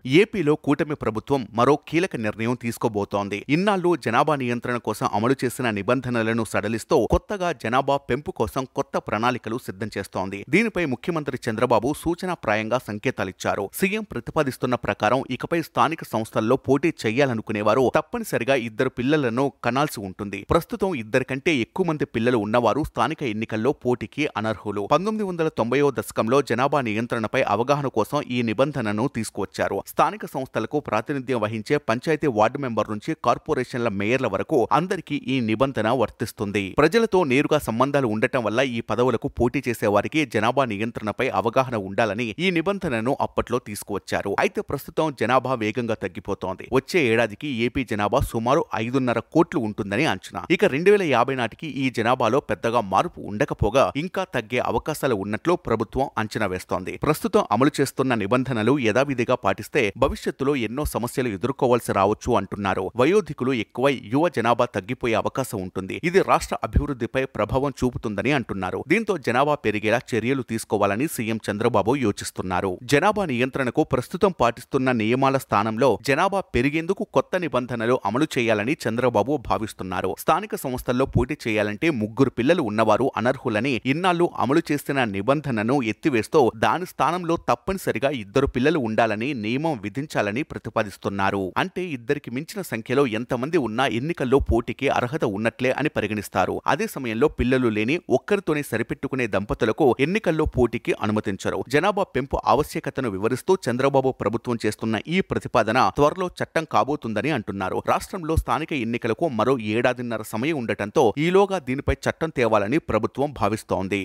ఏపీలో కూటమి ప్రభుత్వం మరో కీలక నిర్ణయం తీసుకోబోతోంది. ఇన్నాళ్లు జనాభా నియంత్రణ కోసం అమలు చేసిన నిబంధనలను సడలిస్తూ కొత్తగా జనాభా పెంపు కోసం కొత్త ప్రణాళికలు సిద్ధం చేస్తోంది. దీనిపై ముఖ్యమంత్రి చంద్రబాబు సూచనాప్రాయంగా సంకేతాలిచ్చారు. సీఎం ప్రతిపాదిస్తున్న ప్రకారం ఇకపై స్థానిక సంస్థల్లో పోటీ చేయాలనుకునేవారు తప్పనిసరిగా 2 పిల్లలను కనాల్సి ఉంటుంది. ప్రస్తుతం 2 కంటే ఎక్కువ మంది పిల్లలు ఉన్నవారు స్థానిక ఎన్నికల్లో పోటీకి అనర్హులు. 1990వ దశకంలో జనాభా నియంత్రణపై అవగాహన కోసం ఈ నిబంధనను తీసుకువచ్చారు. స్థానిక సంస్థలకు ప్రాతినిధ్యం వహించే పంచాయతీ వార్డు మెంబర్ నుంచి కార్పొరేషన్ల మేయర్ల వరకు అందరికీ ఈ నిబంధన వర్తిస్తుంది. ప్రజలతో నేరుగా సంబంధాలు ఉండటం వల్ల ఈ పదవులకు పోటీ చేసే వారికి జనాభా నియంత్రణపై అవగాహన ఉండాలని ఈ నిబంధనను అప్పట్లో తీసుకువచ్చారు. అయితే ప్రస్తుతం జనాభా వేగంగా తగ్గిపోతోంది. వచ్చే ఏడాదికి ఏపీ జనాభా సుమారు 5.5 కోట్లు ఉంటుందని అంచనా. ఇక 2050 నాటికి ఈ జనాభాలో పెద్దగా మార్పు ఉండకపోగా ఇంకా తగ్గే అవకాశాలు ఉన్నట్లు ప్రభుత్వం అంచనా వేస్తోంది. ప్రస్తుతం అమలు చేస్తున్న నిబంధనలు యథావిధిగా పాటిస్తే భవిష్యత్తులో ఎన్నో సమస్యలు ఎదుర్కోవాల్సి రావచ్చు అంటున్నారు. వయోధికులు ఎక్కువై యువ జనాభా తగ్గిపోయే అవకాశం ఉంటుంది. ఇది రాష్ట్ర అభివృద్ధిపై ప్రభావం చూపుతుందని అంటున్నారు. దీంతో జనాభా పెరిగేలా చర్యలు తీసుకోవాలని సీఎం చంద్రబాబు యోచిస్తున్నారు. జనాభా నియంత్రణకు ప్రస్తుతం పాటిస్తున్న నియమాల స్థానంలో జనాభా పెరిగేందుకు కొత్త నిబంధనలు అమలు చేయాలని చంద్రబాబు భావిస్తున్నారు. స్థానిక సంస్థల్లో పోటీ చేయాలంటే 3 పిల్లలు ఉన్నవారు అనర్హులని ఇన్నాళ్లు అమలు చేసిన నిబంధనను ఎత్తివేస్తూ దాని స్థానంలో తప్పనిసరిగా 2 పిల్లలు ఉండాలని నియమం విధించాలని ప్రతిపాదిస్తున్నారు. అంటే 2కి మించిన సంఖ్యలో ఎంతమంది ఉన్నా ఎన్నికల్లో పోటీకి అర్హత ఉన్నట్లే అని పరిగణిస్తారు. అదే సమయంలో పిల్లలు లేని ఒక్కరితోనే సరిపెట్టుకునే దంపతులకు ఎన్నికల్లో పోటీకి అనుమతించరు. జనాభా పెంపు ఆవశ్యకతను వివరిస్తూ చంద్రబాబు ప్రభుత్వం చేస్తున్న ఈ ప్రతిపాదన త్వరలో చట్టం కాబోతుందని అంటున్నారు. రాష్ట్రంలో స్థానిక ఎన్నికలకు మరో 1.5 ఏడాదిన్నర సమయం ఉండటంతో ఈలోగా దీనిపై చట్టం తేవాలని ప్రభుత్వం భావిస్తోంది.